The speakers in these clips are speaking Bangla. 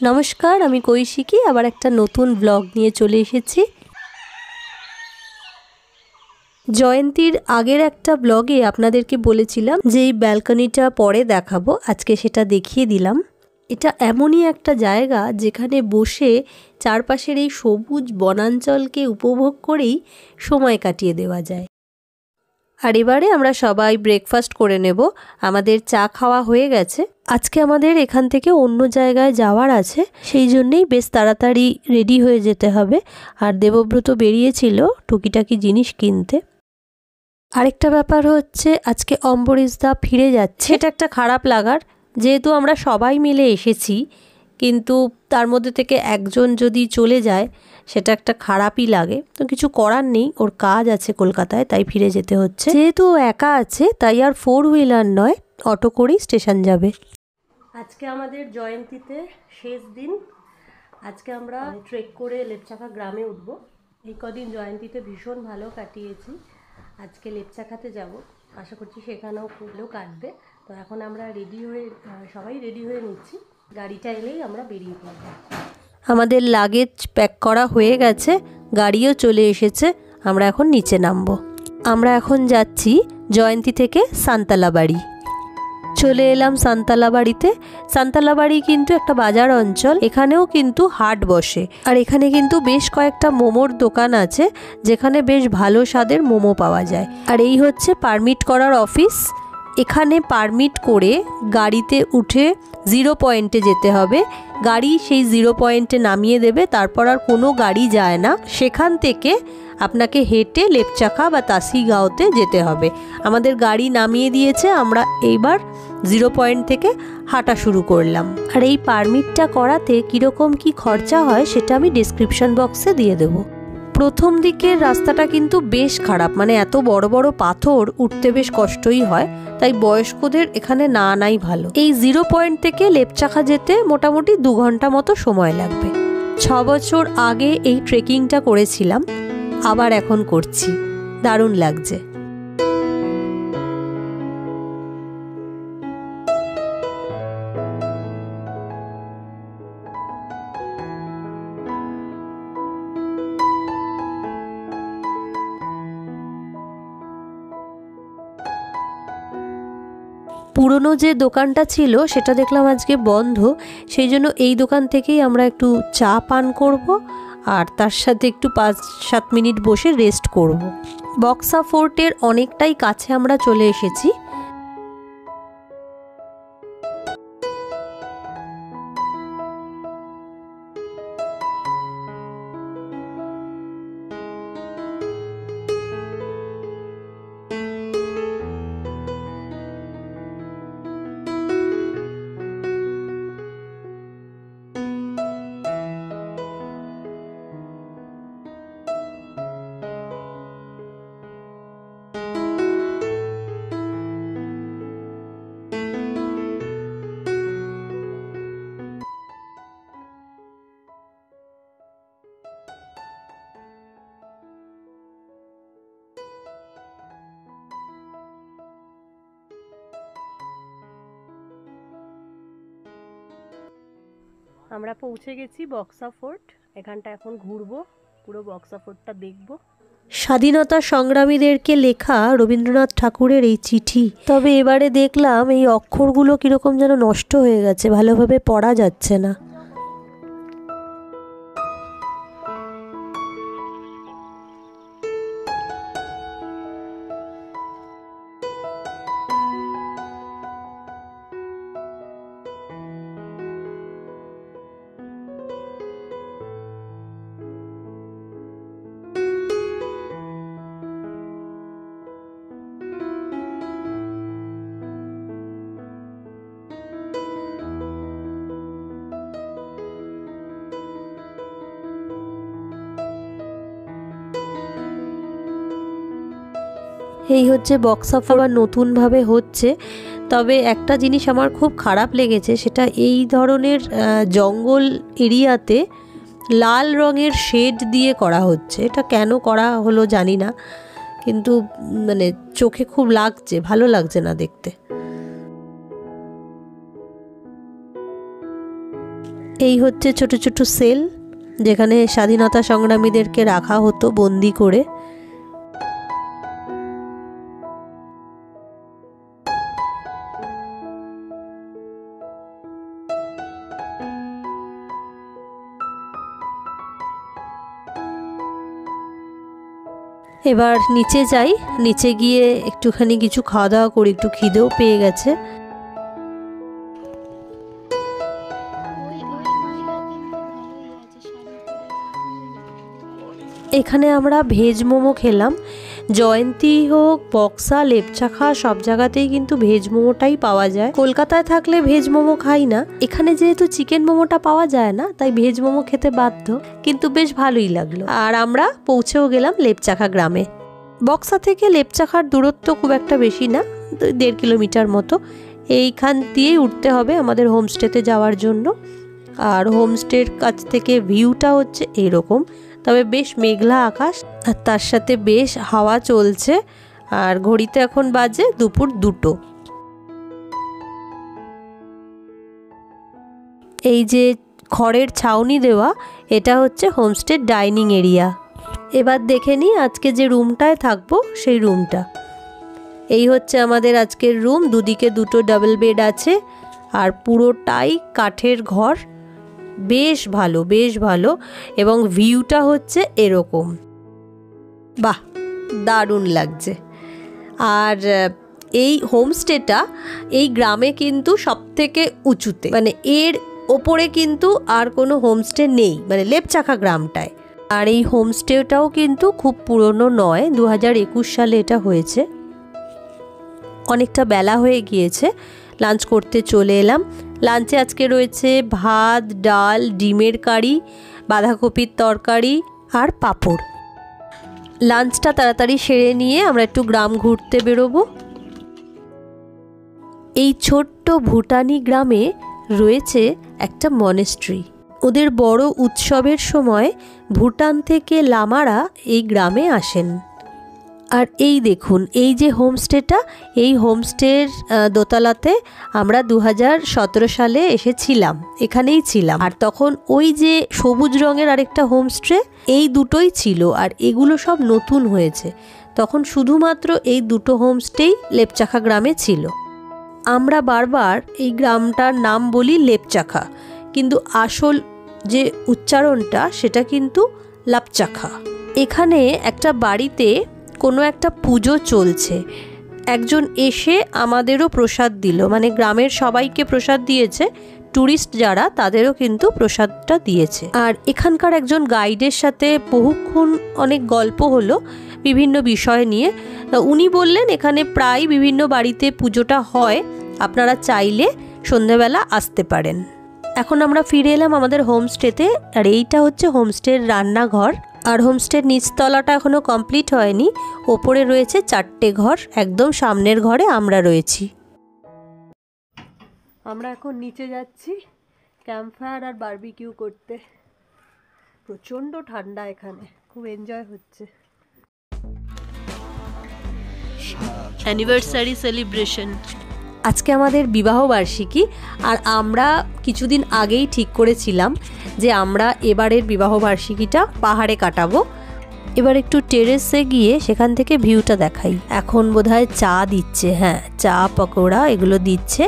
নমস্কার, আমি কৈশিকী আবার একটা নতুন ব্লগ নিয়ে চলে এসেছি। জয়ন্তীর আগের একটা ব্লগে আপনাদেরকে বলেছিলাম যে এই ব্যালকনিটা পরে দেখাবো, আজকে সেটা দেখিয়ে দিলাম। এটা এমনই একটা জায়গা যেখানে বসে চারপাশের এই সবুজ বনাঞ্চলকে উপভোগ করেই সময় কাটিয়ে দেওয়া যায়। আর এবারে আমরা সবাই ব্রেকফাস্ট করে নেব। আমাদের চা খাওয়া হয়ে গেছে। আজকে আমাদের এখান থেকে অন্য জায়গায় যাওয়ার আছে, সেই জন্যেই বেশ তাড়াতাড়ি রেডি হয়ে যেতে হবে। আর দেবব্রত বেরিয়েছিল টুকিটাকি জিনিস কিনতে। আরেকটা ব্যাপার হচ্ছে আজকে অম্বরীশদা ফিরে যাচ্ছে। এটা একটা খারাপ লাগার, যেহেতু আমরা সবাই মিলে এসেছি, কিন্তু তার মধ্যে থেকে একজন যদি চলে যায় সেটা একটা খারাপই লাগে। তো কিছু করার নেই, ওর কাজ আছে কলকাতায়, তাই ফিরে যেতে হচ্ছে। যেহেতু ও একা আছে তাই আর 4 হুইলার নয়, অটো করেই স্টেশন যাবে। আজকে আমাদের জয়ন্তীতে শেষ দিন। আজকে আমরা ট্রেক করে লেপচাখা গ্রামে উঠব। এই কদিন জয়ন্তীতে ভীষণ ভালো কাটিয়েছি। আজকে লেপচাখাতে যাব, আশা করছি সেখানেও খুব ভালো কাটবে। তো এখন আমরা সবাই রেডি হয়ে নিচ্ছি, গাড়িটা এলেই আমরা বেরিয়ে পড়ব। আমাদের লাগেজ প্যাক করা হয়ে গেছে, গাড়িও চলে এসেছে, আমরা এখন নিচে নামবো। আমরা এখন যাচ্ছি জয়ন্তী থেকে সান্তালা বাড়ি। চলে এলাম সান্তালা বাড়িতে। সান্তালা বাড়ি কিন্তু একটা বাজার অঞ্চল, এখানেও কিন্তু হাট বসে। আর এখানে কিন্তু বেশ কয়েকটা মোমোর দোকান আছে, যেখানে বেশ ভালো স্বাদের মোমো পাওয়া যায়। আর এই হচ্ছে পারমিট করার অফিস। এখানে পারমিট করে গাড়িতে উঠে 0 পয়েন্টে যেতে হবে। গাড়ি সেই 0 পয়েন্টে নামিয়ে দেবে, তারপর আর কোনো গাড়ি যায় না। সেখান থেকে আপনাকে হেঁটে লেপচাখা বা তাসিগাঁওতে যেতে হবে। আমাদের গাড়ি নামিয়ে দিয়েছে, আমরা এইবার 0 পয়েন্ট থেকে হাঁটা শুরু করলাম। আর এই পারমিটটা করাতে কীরকম কি খরচা হয় সেটা আমি ডেসক্রিপশন বক্সে দিয়ে দেবো। প্রথম দিকের রাস্তাটা কিন্তু বেশ খারাপ, মানে এত বড় বড় পাথর, উঠতে বেশ কষ্টই হয়, তাই বয়স্কদের এখানে না আনাই ভালো। এই 0 পয়েন্ট থেকে লেপচাখা যেতে মোটামুটি 2 ঘন্টা মতো সময় লাগবে। 6 বছর আগে এই ট্রেকিংটা করেছিলাম, আবার এখন করছি, দারুণ লাগছে। পুরনো যে দোকানটা ছিল সেটা দেখলাম আজকে বন্ধ, সেই জন্য এই দোকান থেকেই আমরা একটু চা পান করব আর তার সাথে একটু 5-7 মিনিট বসে রেস্ট করব। বক্সা ফোর্টের অনেকটাই কাছে আমরা চলে এসেছি। আমরা পৌঁছে গেছি বক্সা ফোর্ট। এখানটা এখন ঘুরবো, পুরো বক্সা ফোর্টটা দেখব। স্বাধীনতা সংগ্রামীদেরকে লেখা রবীন্দ্রনাথ ঠাকুরের এই চিঠি। তবে এবারে দেখলাম এই অক্ষরগুলো কিরকম যেন নষ্ট হয়ে গেছে, ভালোভাবে পড়া যাচ্ছে না। এই হচ্ছে বক্সা ফোর্ট, নতুনভাবে হচ্ছে। তবে একটা জিনিস আমার খুব খারাপ লেগেছে, সেটা এই ধরনের জঙ্গল এরিয়াতে লাল রঙের শেড দিয়ে করা হচ্ছে। এটা কেন করা হলো জানি না, কিন্তু মানে চোখে খুব লাগছে, ভালো লাগছে না দেখতে। এই হচ্ছে ছোট ছোট সেল, যেখানে স্বাধীনতা সংগ্রামীদেরকে রাখা হতো বন্দি করে। এবার নিচে যাই, নিচে গিয়ে একটুখানি কিছু খাওয়া দাওয়া করি, একটু খিদেও পেয়ে গেছে। এখানে আমরা ভেজ মোমো খেলাম। জয়ন্তী হোক, বক্সা, লেপচাখা সব জায়গাতেই কিন্তু ভেজ মোমোটাই পাওয়া যায়। কলকাতায় থাকলে ভেজ মোমো খাই না, এখানে যেহেতু চিকেন মোমোটা পাওয়া যায় না তাই ভেজ মোমো খেতে বাধ্য, কিন্তু বেশ ভালোই লাগলো। আর আমরা পৌঁছেও গেলাম লেপচাখা গ্রামে। বক্সা থেকে লেপচাখার দূরত্ব খুব একটা বেশি না, 1.5 কিলোমিটার মতো। এইখান দিয়েই উঠতে হবে আমাদের হোমস্টেতে যাওয়ার জন্য। আর হোমস্টের কাছ থেকে ভিউটা হচ্ছে এরকম, তবে বেশ মেঘলা আকাশ আর তার সাথে বেশ হাওয়া চলছে। আর ঘড়িতে এখন বাজে দুপুর 2টো। এই যে খড়ের ছাউনি দেওয়া, এটা হচ্ছে হোমস্টের ডাইনিং এরিয়া। এবার দেখে নিই আজকে যে রুমটায় থাকবো সেই রুমটা। এই হচ্ছে আমাদের আজকের রুম, দুদিকে 2টো ডাবল বেড আছে আর পুরোটাই কাঠের ঘর। বেশ ভালো, বেশ ভালো। এবং ভিউটা হচ্ছে এরকম, বাহ দারুণ লাগছে। আর এই হোমস্টেটা এই গ্রামে কিন্তু সবথেকে উঁচুতে, মানে এর ওপরে কিন্তু আর কোনো হোমস্টে নেই, মানে লেপচাখা গ্রামটায়। আর এই হোমস্টেটাও কিন্তু খুব পুরনো নয়, 2021 সালে এটা হয়েছে। অনেকটা বেলা হয়ে গিয়েছে, লাঞ্চ করতে চলে এলাম। লাঞ্চে আজকে রয়েছে ভাত, ডাল, ডিমের কারি, বাঁধাকপির তরকারি আর পাঁপড়। লাঞ্চটা তাড়াতাড়ি সেরে নিয়ে আমরা একটু গ্রাম ঘুরতে বেরোবো। এই ছোট্ট ভুটানি গ্রামে রয়েছে একটা মনেস্ট্রি। ওদের বড় উৎসবের সময় ভুটান থেকে লামারা এই গ্রামে আসেন। আর এই দেখুন, এই যে হোমস্টেটা, এই হোমস্টের দোতলাতে আমরা 2017 সালে এসেছিলাম, এখানেই ছিলাম। আর তখন ওই যে সবুজ রঙের আরেকটা হোমস্টে, এই দুটোই ছিল। আর এগুলো সব নতুন হয়েছে, তখন শুধুমাত্র এই 2টো হোমস্টেই লেপচাখা গ্রামে ছিল। আমরা বারবার এই গ্রামটার নাম বলি লেপচাখা, কিন্তু আসল যে উচ্চারণটা সেটা কিন্তু লাপচাখা। এখানে একটা বাড়িতে কোনো একটা পুজো চলছে, একজন এসে আমাদেরও প্রসাদ দিল, মানে গ্রামের সবাইকে প্রসাদ দিয়েছে, ট্যুরিস্ট যারা তাদেরও কিন্তু প্রসাদটা দিয়েছে। আর এখানকার একজন গাইডের সাথে বহুক্ষণ অনেক গল্প হলো বিভিন্ন বিষয় নিয়ে। উনি বললেন এখানে প্রায় বিভিন্ন বাড়িতে পুজোটা হয়, আপনারা চাইলে সন্ধ্যেবেলা আসতে পারেন। এখন আমরা ফিরে এলাম আমাদের হোমস্টেতে। আর এইটা হচ্ছে হোমস্টের রান্নাঘর। আর হোমস্টের নিচতলাটা এখনও কমপ্লিট হয়নি, ওপরে রয়েছে 4টে ঘর, একদম সামনের ঘরে আমরা রয়েছি। আমরা এখন নিচে যাচ্ছি ক্যাম্পফায়ার আর বারবিকিউ করতে। প্রচণ্ড ঠান্ডা এখানে, খুব এনজয় হচ্ছে। অ্যানিভার্সারি সেলিব্রেশন, আজকে আমাদের বিবাহ বার্ষিকী। আর আমরা কিছুদিন আগেই ঠিক করেছিলাম যে আমরা এবারের বিবাহ বার্ষিকীটা পাহাড়ে কাটাবো। এবার একটু টেরেসে গিয়ে সেখান থেকে ভিউটা দেখাই। এখন বোধহয় চা দিচ্ছে, হ্যাঁ চা পকোড়া এগুলো দিচ্ছে।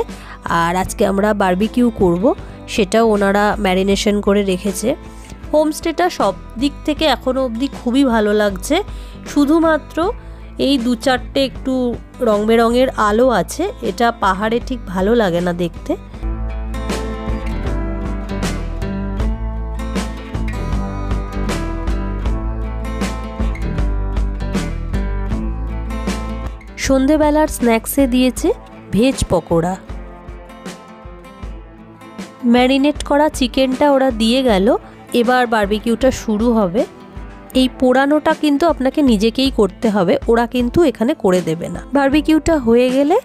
আর আজকে আমরা বারবিকিউ করব, সেটাও ওনারা ম্যারিনেশন করে রেখেছে। হোমস্টেটা সব দিক থেকে এখনও অবধি খুবই ভালো লাগছে। শুধুমাত্র এই 2-4টে একটু রং বেরঙের আলো আছে, এটা পাহাড়ে ঠিক ভালো লাগে না দেখতে। সন্ধেবেলার স্ন্যাক্সে দিয়েছে ভেজ পকোড়া। ম্যারিনেট করা চিকেনটা ওরা দিয়ে গেল, এবার বারবিকিউটা শুরু হবে। এই পোড়ানোটা কিন্তু আপনাকে নিজেকেই করতে হবে, ওরা কিন্তু এখানে করে দেবে না। বারবিকিউটা হয়ে গেলে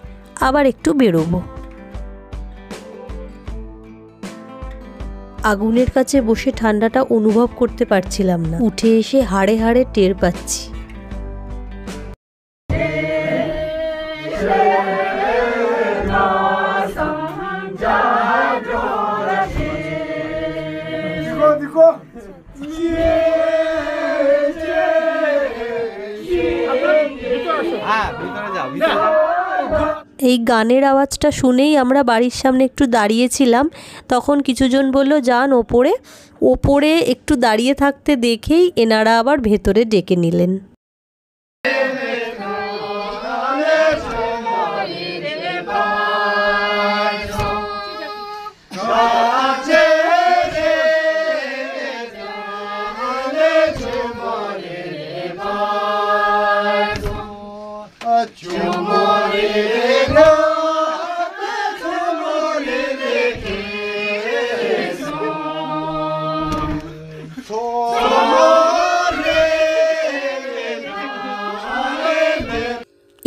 আবার একটু বেরোবো। আগুনের কাছে বসে ঠান্ডাটা অনুভব করতে পারছিলাম না, উঠে এসে হাড়ে হাড়ে টের পাচ্ছি। এই গানের আওয়াজটা শুনেই আমরা বাড়ির সামনে একটু দাঁড়িয়েছিলাম। তখন কিছুজন বলল যান ওপরে। ওপরে একটু দাঁড়িয়ে থাকতে দেখেই এনারা আবার ভেতরে ডেকে নিলেন।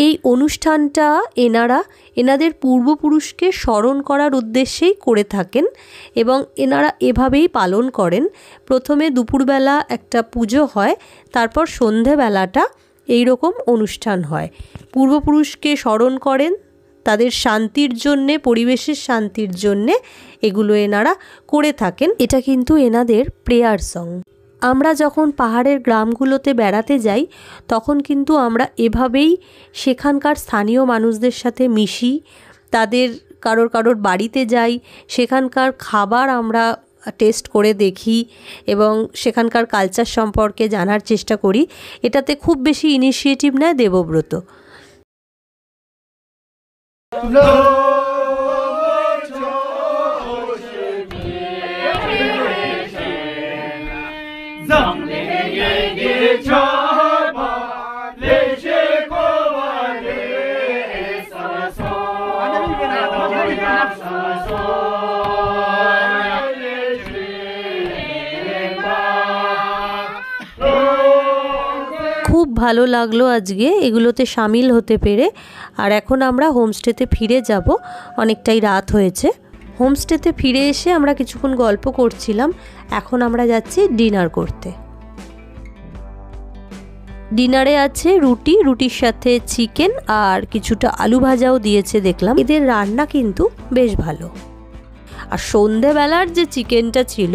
এই অনুষ্ঠানটা এনাদের পূর্বপুরুষকে স্মরণ করার উদ্দেশ্যেই করে থাকেন এবং এনারা এভাবেই পালন করেন। প্রথমে দুপুরবেলা একটা পুজো হয়, তারপর সন্ধেবেলাটা এই রকম অনুষ্ঠান হয়। পূর্বপুরুষকে স্মরণ করেন, তাদের শান্তির জন্যে, পরিবেশের শান্তির জন্যে এগুলো এনারা করে থাকেন। এটা কিন্তু এনাদের প্রেয়ার সং। আমরা যখন পাহাড়ের গ্রামগুলোতে বেড়াতে যাই তখন কিন্তু আমরা এভাবেই সেখানকার স্থানীয় মানুষদের সাথে মিশি, তাদের কারোর বাড়িতে যাই, সেখানকার খাবার আমরা টেস্ট করে দেখি এবং সেখানকার কালচার সম্পর্কে জানার চেষ্টা করি। এটাতে খুব বেশি ইনিশিয়েটিভ নেয় দেবব্রত। খুব ভালো লাগলো আজকে এগুলোতে সামিল হতে পেরে। আর এখন আমরা হোমস্টেতে ফিরে যাব, অনেকটাই রাত হয়েছে। হোমস্টেতে ফিরে এসে আমরা কিছুক্ষণ গল্প করছিলাম। এখন আমরা যাচ্ছি ডিনার করতে। ডিনারে আছে রুটির সাথে চিকেন আর কিছুটা আলু ভাজাও দিয়েছে দেখলাম। এদের রান্না কিন্তু বেশ ভালো। আর সন্ধেবেলার যে চিকেনটা ছিল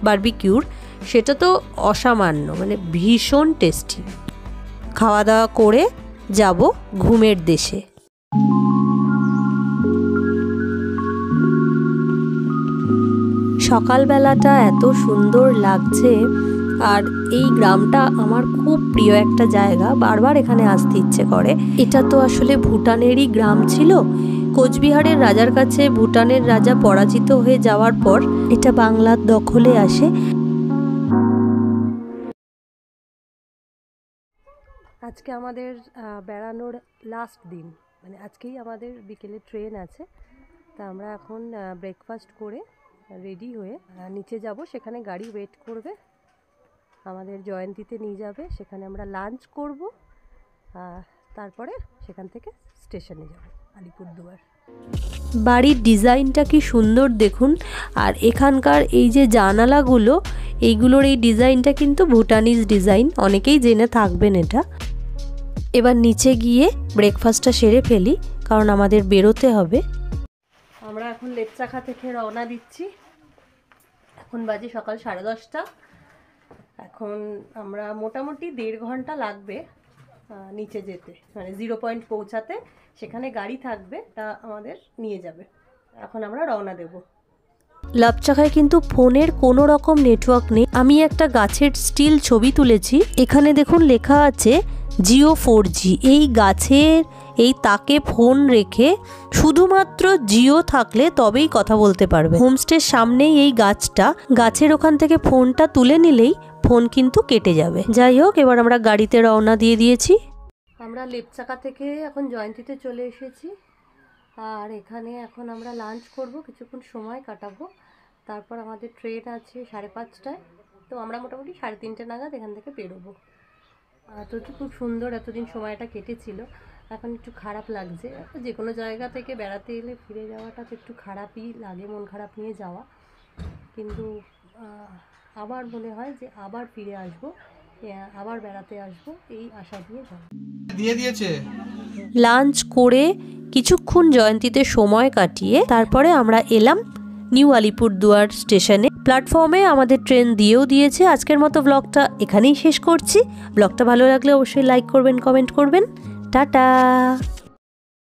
বারবিকিউর, সেটা তো অসামান্য, মানে ভীষণ টেস্টি। খাওয়া দাওয়া করে যাব ঘুমের দেশে। সকালবেলাটা এত সুন্দর লাগছে। আর এই গ্রামটা আমার খুব প্রিয় একটা জায়গা, বারবার এখানে আসতে ইচ্ছে করে। এটা তো আসলে ভুটানেরই গ্রাম ছিল। কোচবিহারের রাজার কাছে ভুটানের রাজা পরাজিত হয়ে যাওয়ার পর এটা বাংলার দখলে আসে। আজকে আমাদের বেড়ানোর লাস্ট দিন, মানে আজকেই আমাদের বিকেলে ট্রেন আছে। তা আমরা এখন ব্রেকফাস্ট করে রেডি হয়ে নিচে যাব। সেখানে গাড়ি ওয়েট করবে, আমাদের জয়ন্তীতে নিয়ে যাবে। সেখানে আমরা লাঞ্চ করব, তারপরে সেখান থেকে স্টেশনে যাব আলিপুরদুয়ার। বাড়ির ডিজাইনটা কি সুন্দর দেখুন। আর এখানকার এই যে জানালাগুলো, এইগুলোর এই ডিজাইনটা কিন্তু ভুটানিজ ডিজাইন, অনেকেই জেনে থাকবেন এটা। এবার নিচে গিয়ে ব্রেকফাস্টটা সেরে ফেলি, কারণ আমাদের বেরোতে হবে। আমরা এখন লেপচাখা থেকে রওনা দিচ্ছি। এখন বাজে সকাল 10:30। এখন আমরা মোটামুটি 1.5 ঘন্টা লাগবে নিচে যেতে, মানে 0 পয়েন্ট পৌঁছাতে। সেখানে গাড়ি থাকবে, তা আমাদের নিয়ে যাবে। এখন আমরা রওনা দেব। লাপচাখায় কিন্তু ফোনের কোনো রকম নেটওয়ার্ক নেই। আমি একটা গাছের স্টিল ছবি তুলেছি, এখানে দেখুন লেখা আছে জিও 4G। এই গাছের এই তাকে ফোন রেখে শুধুমাত্র জিও থাকলে তবেই কথা বলতে পারবে। হোমস্টের সামনেই এই গাছটা, গাছের ওখান থেকে ফোনটা তুলে নিলেই ফোন কিন্তু কেটে যাবে। যাই হোক, এবার আমরা গাড়িতে রওনা দিয়ে দিয়েছি। আমরা লেপচাকা থেকে এখন জয়ন্তীতে চলে এসেছি। আর এখানে এখন আমরা লাঞ্চ করব, কিছুক্ষণ সময় কাটাবো। তারপর আমাদের ট্রেন আছে 5:30টায়। তো আমরা মোটামুটি 3:30 নাগাদ এখান থেকে বেরোবো। তো খুব সুন্দর এতদিন সময়টা কেটেছিল, এখন একটু খারাপ লাগছে। যে কোনো জায়গা থেকে বেড়াতে এলে ফিরে যাওয়াটা তো একটু খারাপই লাগে, মন খারাপ নিয়ে যাওয়া। কিন্তু আবার মনে হয় যে আবার ফিরে আসবো, আবার বেড়াতে আসবো, এই আশা দিয়ে যাব। দিয়ে দিয়েছে। লাঞ্চ করে কিছুক্ষণ জয়ন্তীতে সময় কাটিয়ে তারপরে আমরা এলাম নিউ আলিপুরদুয়ার স্টেশনে। প্ল্যাটফর্মে আমাদের ট্রেন দিয়েও দিয়েছে। আজকের মতো ব্লগটা এখানেই শেষ করছি। ব্লগটা ভালো লাগলে অবশ্যই লাইক করবেন, কমেন্ট করবেন। টাটা।